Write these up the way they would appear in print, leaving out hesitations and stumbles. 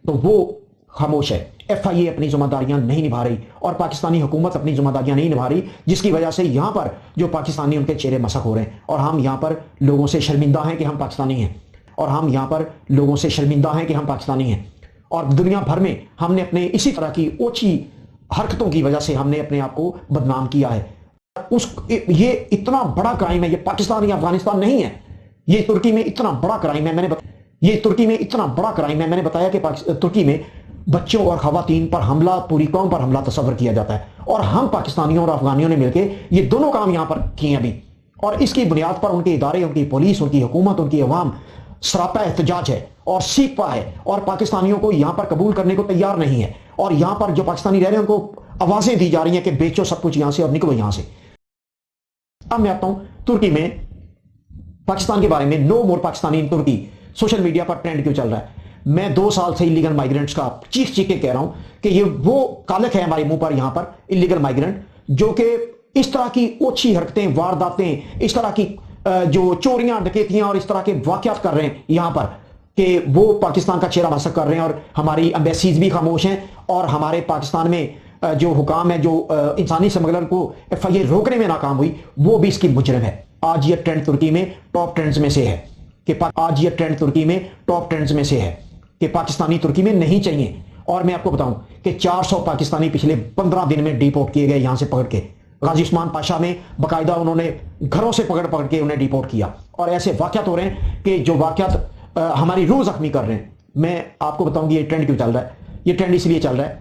تو وہ خاموش ہے. FIA اپنی ذمہ داریاں نہیں نبھا رہی اور پاکستانی حکومت اپنی ذمہ داریاں نہیں نبھا رہی، جس کی وجہ سے یہاں پر جو پاکستانی ان کے چہرے مسخ ہو رہے ہیں اور ہم یہاں پر لوگوں سے شرمندہ ہیں کہ ہم پاکستانی ہیں، اور ہم یہاں پر لوگوں سے شرمندہ ہیں کہ ہم پاکستانی ہیں. اور دنیا بھر میں ہم نے اپنے اسی طرح کی اوچھی حرکتوں کی وجہ سے ہم نے اپنے آپ کو بدنام کیا ہے. یہ اتنا بڑا کرائم ہے، یہ پاکستان یا افغانستان نہیں ہے، یہ ترکی میں اتنا بڑا کرائم ہے. میں نے بتایا کہ ترکی میں بچوں اور خواتین پر حملہ، پوری قوم پر حملہ تصور کیا جاتا ہے، اور ہم پاکستانیوں اور افغانیوں نے مل کے یہ دونوں کام یہاں پر کیے ابھی. اور اس کی بنیاد پر ان کے ادارے، ان کی پولیس، ان کی حکومت، ان کی عوام سراپا احتجاج ہے اور سیکھ پا ہے، اور پاکستانیوں کو یہاں پر قبول کرنے کو تیار نہیں ہے. اور یہاں پر جو پاکستانی رہ رہے ہیں ان کو آوازیں دی جا رہی ہیں کہ بیچو سب کچھ یہاں سے اور نکلو یہاں سے. اب میں آتا ہوں ترکی میں پاکستان کے بارے میں. نو مور پاکستانی ان ترکی سوشل میڈیا پر ٹرینڈ کیوں چل رہا ہے؟ میں 2 سال سے انلیگل مائیگرنٹس کا چیخ کے کہہ رہا ہوں کہ یہ وہ کالک ہے ہمارے منہ پر یہاں پر انلیگل مائیگرنٹ، جو کہ اس طرح کی اوچھی حرکتیں، وارداتیں، اس طرح کی جو چوریاں، ڈکیتیاں اور اس طرح کے واقعات کر رہے ہیں یہاں پر، کہ وہ پاکستان کا چہرہ مسخ کر رہے ہیں. اور ہماری ایمبیسیز بھی خاموش ہیں، اور ہمارے پاکستان میں جو حکام ہے، جو انسانی سمگلر کو FIA روکنے میں ناکام ہوئی، وہ بھی اس کی مجرم ہے. آج یہ ٹرینڈ ترکی میں ٹاپ ٹرینڈز میں سے ہے کہ پاکستانی ترکی میں نہیں چاہیے. اور میں آپ کو بتاؤں کہ 400 پاکستانی پچھلے 15 دن میں ڈیپورٹ کیے گئے یہاں سے پکڑ کے. غازی عثمان پاشا میں باقاعدہ انہوں نے گھروں سے پکڑ کے انہیں ڈیپورٹ کیا. اور ایسے واقعات ہو رہے ہیں کہ جو واقعات ہماری روح زخمی کر رہے ہیں. میں آپ کو بتاؤں گی یہ ٹرینڈ کیوں چل رہا ہے. یہ ٹرینڈ اس لیے چل رہا ہے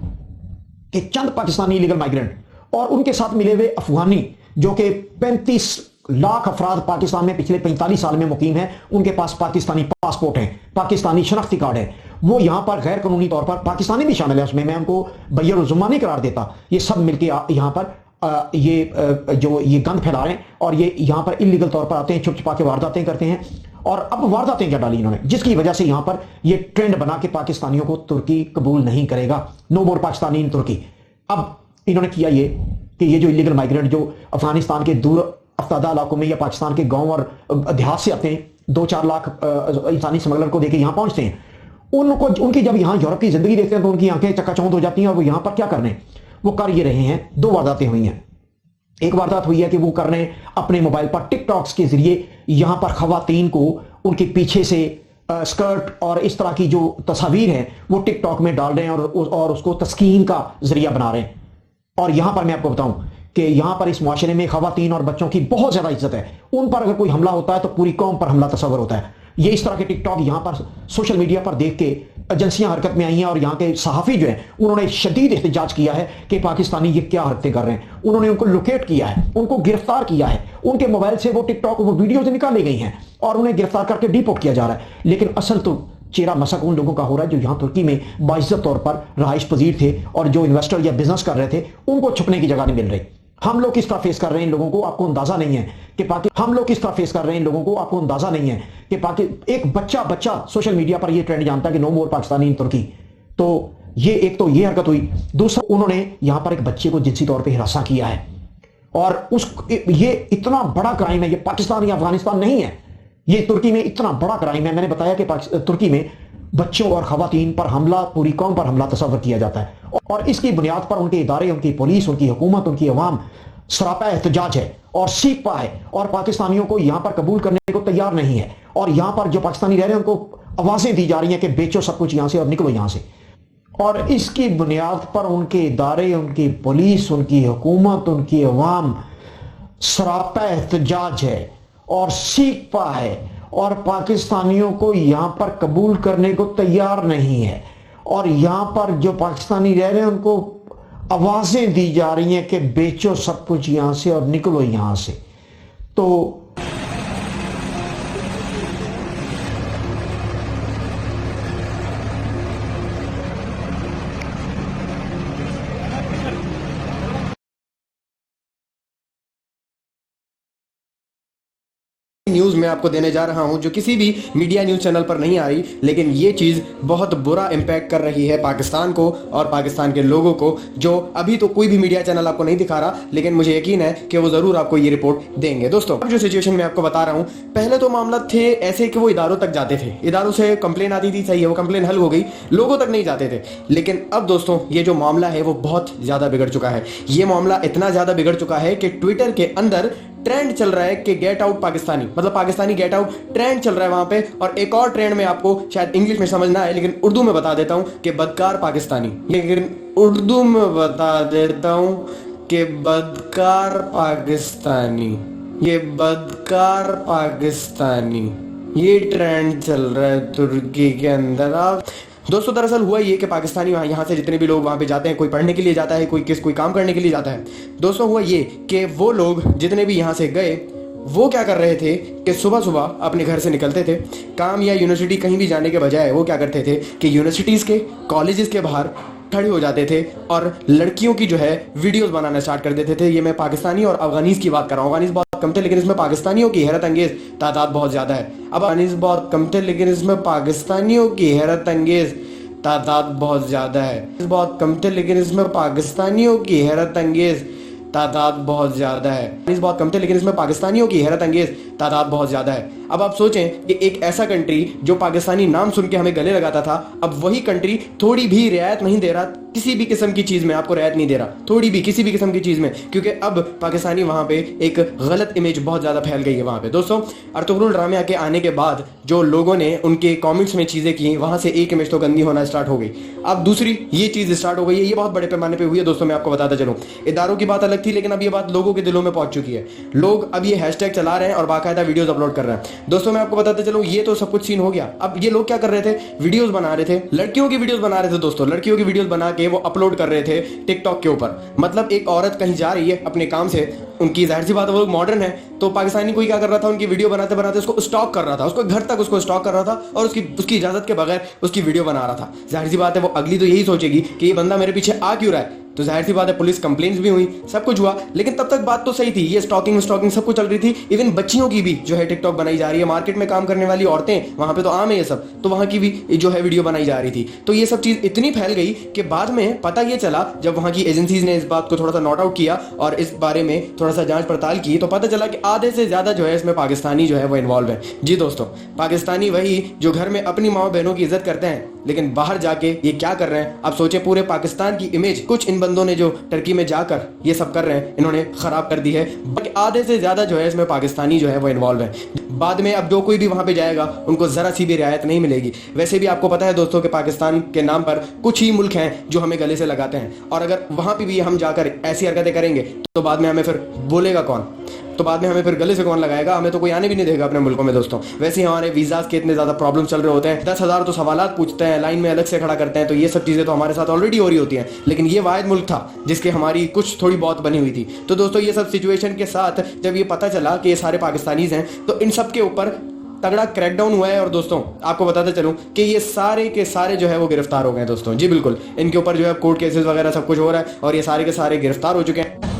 کہ چند پاکستانی انلیگل مائیگرنٹ اور ان کے ساتھ ملے ہوئے افغانی، جو کہ 35 لاکھ افراد پاکستان میں پچھلے 45 سال میں مقیم ہیں، ان کے پاس پاکستانی پاسپورٹ ہیں، پاکستانی شناختی کارڈ ہے. وہ یہاں پر غیر قانونی طور پر، پاکستانی بھی شامل ہے اس میں ان کو بیر الذمہ نہیں قرار دیتا، یہ سب مل کے یہاں پر یہ گند پھیلا رہے ہیں، اور یہ یہاں پر انلیگل طور پر آتے ہیں، چھپ چھپا کے وارداتیں کرتے ہیں. اور اب وارداتیں کیا ڈالی انہوں نے، جس کی وجہ سے یہاں پر یہ ٹرینڈ بنا کہ پاکستانیوں کو ترکی قبول نہیں کرے گا. نو مور پاکستانی ان ترکی. اب انہوں نے کیا یہ کہ یہ جو انلیگل مائیگرنٹ جو افغانستان کے دور افتادہ علاقوں میں یا پاکستان کے گاؤں اور دیہات سے آتے ہیں، 2-4 لاکھ انسانی سمگلر کو دے کے یہاں پہنچتے ہیں، ان کی جب یہاں یورپ کی زندگی دیکھتے ہیں تو ان کی آنکھیں چکا چوند ہو جاتی ہیں. اور وہ یہاں پر کیا کر رہے ہیں؟ وہ کر یہ رہے ہیں. 2 وارداتیں ہوئی ہیں. ایک واردات ہوئی ہے کہ وہ کر رہے ہیں اپنے موبائل پر ٹک ٹاکس کے ذریعے یہاں پر خواتین کو ان کے پیچھے سے سکرٹ اور اس طرح کی جو تصاویر ہیں وہ ٹک ٹاک میں ڈال رہے ہیں اور اس کو تسکین کا ذریعہ بنا رہے ہیں. اور یہاں پر میں آپ کو بتاؤں کہ یہاں پر اس معاشرے میں خواتین اور بچوں کی بہت زیادہ عزت ہے. ان پر اگر کوئی حملہ ہوتا ہے تو پوری قوم پر حملہ تصور ہوتا ہے. یہ اس طرح کے ٹک ٹاک یہاں پر سوشل میڈیا پر دیکھ کے ایجنسیاں حرکت میں آئی ہیں، اور یہاں کے صحافی جو ہیں انہوں نے شدید احتجاج کیا ہے کہ پاکستانی یہ کیا حرکتیں کر رہے ہیں. انہوں نے ان کو لوکیٹ کیا ہے، ان کو گرفتار کیا ہے، ان کے موبائل سے وہ ٹک ٹاک، وہ ویڈیوز نکالی گئی ہیں اور انہیں گرفتار کر کے ڈیپورٹ کیا جا رہا ہے. لیکن اصل تو چہرہ مسخ ان لوگوں کا ہو رہا ہے جو یہاں ترکی میں باعزت طور پر رہائش پذیر تھے اور جو انویسٹر یا بزنس کر رہے تھے، ان کو چھپنے کی جگہ نہیں مل رہی. ہم لوگ کس طرح فیس کر رہے ہیں ان لوگوں کو آپ کو اندازہ نہیں ہے کہ ایک بچہ سوشل میڈیا پر یہ ٹرینڈ جانتا ہے کہ نو مور پاکستانی ان ترکی. تو ایک تو یہ حرکت ہوئی. دوسرا، انہوں نے یہاں پر ایک بچے کو جنسی طور پہ ہراساں کیا ہے، اور یہ اتنا بڑا کرائم ہے. یہ پاکستان یا افغانستان نہیں ہے، یہ ترکی میں اتنا بڑا کرائم ہے. میں نے بتایا کہ ترکی میں بچوں اور خواتین پر حملہ، پوری قوم پر حملہ تصور کیا جاتا ہے، اور اس کی بنیاد پر ان کے ادارے، ان کی پولیس، ان کی حکومت، ان کی عوام سراپا احتجاج ہے اور سیکھ پا ہے، اور پاکستانیوں کو یہاں پر قبول کرنے کو تیار نہیں ہے. اور یہاں پر جو پاکستانی رہ رہے ہیں ان کو آوازیں دی جا رہی ہیں کہ بیچو سب کچھ یہاں سے اور نکلو یہاں سے. اور اس کی بنیاد پر ان کے ادارے، ان کی پولیس، ان کی حکومت، ان کی عوام سراپا احتجاج ہے اور سیکھ پا ہے، اور پاکستانیوں کو یہاں پر قبول کرنے کو تیار نہیں ہے. اور یہاں پر جو پاکستانی رہ رہے ہیں ان کو آوازیں دی جا رہی ہیں کہ بیچو سب کچھ یہاں سے اور نکلو یہاں سے. تو न्यूज मैं आपको देने जा रहा हूं जो किसी भी मीडिया न्यूज चैनल पर नहीं आ रही, लेकिन ये चीज बहुत बुरा इंपैक्ट कर रही है पाकिस्तान को और पाकिस्तान के लोगों को, जो अभी तो कोई भी मीडिया चैनल आपको नहीं दिखा रहा, लेकिन मुझे यकीन है कि वो जरूर आपको ये रिपोर्ट देंगे। दोस्तों, अब जो सिचुएशन मैं आपको बता रहा हूं, पहले तो मामला थे ऐसे कि वो इदारों तक जाते थे, इदारों से कंप्लेन आती थी, सही है, वो कंप्लेन हल हो गई, लोगों तक नहीं जाते थे। लेकिन अब दोस्तों ये जो मामला है वो बहुत ज्यादा बिगड़ चुका है। ये मामला इतना ज्यादा बिगड़ चुका है कि ट्विटर के अंदर ट्रेंड चल रहा है कि गेट आउट पाकिस्तानी, मतलब पाकिस्तानी गेट आउट ट्रेंड चल रहा है वहां पे। और एक और ट्रेंड में आपको शायद इंग्लिश में समझना है, लेकिन उर्दू में बता देता हूं कि बदकार पाकिस्तानी, लेकिन उर्दू में बता देता हूं कि बदकार पाकिस्तानी, ये बदकार पाकिस्तानी, ये ट्रेंड चल रहा है तुर्की के अंदर। आप दोस्तों, दरअसल हुआ ये कि पाकिस्तानी यहाँ से जितने भी लोग वहाँ पे जाते हैं, कोई पढ़ने के लिए जाता है, कोई काम करने के लिए जाता है। दोस्तों, हुआ ये कि वो लोग जितने भी यहाँ से गए, वो क्या कर रहे थे कि सुबह सुबह अपने घर से निकलते थे, काम या यूनिवर्सिटी कहीं भी जाने के बजाय वो क्या करते थे कि यूनिवर्सिटीज़ के, कॉलेजेस के बाहर खड़े हो जाते थे और लड़कियों की जो है वीडियोस बनाना स्टार्ट कर देते थे। ये मैं पाकिस्तानी और अफगानीज की बात कर रहा हूँ। अफगानीज बहुत कम थे, लेकिन इसमें पाकिस्तानियों की हैरत अंगेज तादाद बहुत ज़्यादा है। अब अफगानीज बहुत कम थे, लेकिन इसमें पाकिस्तानियों की हैरत अंगेज तादाद बहुत ज़्यादा है। बहुत कम थे, लेकिन इसमें पाकिस्तानियों की हैरत अंगेज तादाद बहुत ज़्यादा है। बहुत कम थे, लेकिन इसमें पाकिस्तानियों की हैरत अंगेज तादाद बहुत ज़्यादा है। अब आप सोचें कि एक ऐसा कंट्री जो पाकिस्तानी नाम सुन के हमें गले लगाता था, अब वही कंट्री थोड़ी भी रियायत नहीं दे रहा, किसी भी किस्म की चीज़ में आपको रियायत नहीं दे रहा, थोड़ी भी किसी भी किस्म की चीज़ में, क्योंकि अब पाकिस्तानी वहाँ पे एक गलत इमेज बहुत ज़्यादा फैल गई है वहाँ पे। दोस्तों, अर्तुगरुल रामिया के आने के बाद जो लोगों ने उनके कॉमेंट्स में चीज़ें की, वहाँ से एक इमेज तो गंदी होना स्टार्ट हो गई। अब दूसरी ये चीज़ स्टार्ट हो गई है, ये बहुत बड़े पैमाने पर हुई है। दोस्तों, मैं आपको बताता चलूँ, इदारों की बात अलग थी, लेकिन अब ये बात लोगों के दिलों में पहुंच चुकी है। लोग अब ये हैशटैग चला रहे हैं और बाकायदा वीडियोस अपलोड कर रहे हैं। दोस्तों, मैं आपको बताते चलूं, ये तो सब कुछ सीन हो गया। अब ये लोग क्या कर रहे थे, वीडियोस बना रहे थे, लड़कियों की वीडियोस बना रहे थे। दोस्तों, लड़कियों की वीडियोस बना के वो अपलोड कर रहे थे टिकटॉक के ऊपर। मतलब एक औरत कहीं जा रही है अपने काम से, उनकी जाहिर सी बात है वो लोग मॉडर्न है, तो पाकिस्तानी कोई क्या कर रहा था, उनकी वीडियो बनाते बनाते उसको स्टॉक कर रहा था, उसको घर तक उसको स्टॉक कर रहा था और उसकी इजाजत के बगैर उसकी वीडियो बना रहा था। जाहिर सी बात है वो अगली तो यही सोचेगी कि ये बंदा मेरे पीछे आ क्यों रहा है। तो जाहिर सी बात है पुलिस कंप्लेंट्स भी हुई, सब कुछ हुआ, लेकिन तब तक बात तो सही थी, ये स्टॉकिंग सब कुछ चल रही थी। इवन बच्चियों की भी जो है टिकटॉक बनाई जा रही है, मार्केट में काम करने वाली औरतें, वहां पे तो आम है ये सब, तो वहां की भी जो है वीडियो बनाई जा रही थी। तो ये सब चीज इतनी फैल गई कि बाद में पता ये चला, जब वहां की एजेंसीज ने इस बात को थोड़ा सा नोट आउट किया और इस बारे में थोड़ा सा जांच पड़ताल की, तो पता चला कि आधे से ज्यादा जो है इसमें पाकिस्तानी जो है वो इन्वॉल्व है। जी दोस्तों, पाकिस्तानी वही जो घर में अपनी माँ बहनों की इज्जत करते हैं, लेकिन बाहर जाके ये क्या कर रहे हैं। आप सोचे, पूरे पाकिस्तान की इमेज कुछ इन बंदों ने जो टर्की में जाकर ये सब कर रहे हैं, इन्होंने खराब कर दी है। आधे से ज्यादा जो है इसमें पाकिस्तानी जो है वो इन्वॉल्व है। बाद में अब जो कोई भी वहां पे जाएगा उनको जरा सी भी रियायत नहीं मिलेगी। वैसे भी आपको पता है दोस्तों कि पाकिस्तान के नाम पर कुछ ही मुल्क हैं जो हमें गले से लगाते हैं, और अगर वहां पे भी हम जाकर ऐसी हरकतें करेंगे तो बाद में हमें फिर बोलेगा कौन, तो बाद में हमें फिर गले से कौन लगाएगा, हमें तो कोई आने भी नहीं देगा अपने मुल्कों में। दोस्तों, वैसे ही हमारे वीजास के इतने ज्यादा प्रॉब्लम चल रहे होते हैं, 10,000 तो सवालात पूछते हैं, लाइन में अलग से खड़ा करते हैं, तो ये सब चीजें तो हमारे साथ ऑलरेडी हो रही होती हैं। लेकिन ये वाहिद मुल्क था जिसके हमारी कुछ थोड़ी बहुत बनी हुई थी। तो दोस्तों, ये सब सिचुएशन के साथ जब ये पता चला कि ये सारे पाकिस्तानीज हैं, तो इन सब के ऊपर तगड़ा क्रैकडाउन हुआ है। और दोस्तों, आपको बताते चलूं कि ये सारे के सारे जो है वो गिरफ्तार हो गए हैं। दोस्तों जी बिल्कुल, इनके ऊपर जो है कोर्ट केसेस वगैरह सब कुछ हो रहा है और ये सारे के सारे गिरफ्तार हो चुके हैं।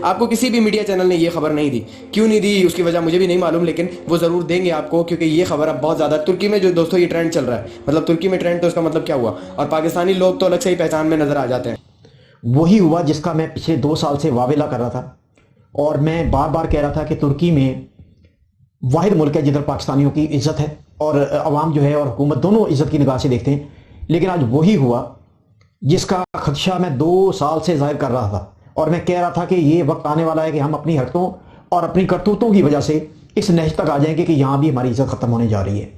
आपको किसी भी मीडिया चैनल ने ये खबर नहीं दी। क्यों नहीं दी उसकी वजह मुझे भी नहीं मालूम, लेकिन वो ज़रूर देंगे आपको, क्योंकि ये खबर अब बहुत ज़्यादा तुर्की में जो दोस्तों ये ट्रेंड चल रहा है, मतलब तुर्की में ट्रेंड, तो इसका मतलब क्या हुआ, और पाकिस्तानी लोग तो अलग से ही पहचान में नजर आ जाते हैं। वही हुआ जिसका मैं पिछले 2 साल से वावेला कर रहा था, और मैं बार बार कह रहा था कि तुर्की में वाहिद मुल्क है जिधर पाकिस्तानियों की इज्जत है और अवाम जो है और हुकूमत दोनों इज्जत की निगाह से देखते हैं। लेकिन आज वही हुआ जिसका खदशा मैं 2 साल से जाहिर कर रहा था, और मैं कह रहा था कि ये वक्त आने वाला है कि हम अपनी हरकतों और अपनी करतूतों की वजह से इस नहज तक आ जाएंगे कि यहाँ भी हमारी इज्जत खत्म होने जा रही है।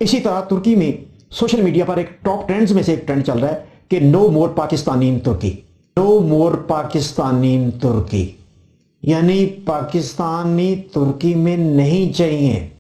इसी तरह तुर्की में सोशल मीडिया पर एक टॉप ट्रेंड्स में से एक ट्रेंड चल रहा है कि नो मोर पाकिस्तानी इन तुर्की, नो मोर पाकिस्तानी इन तुर्की, यानी पाकिस्तानी तुर्की में नहीं चाहिए।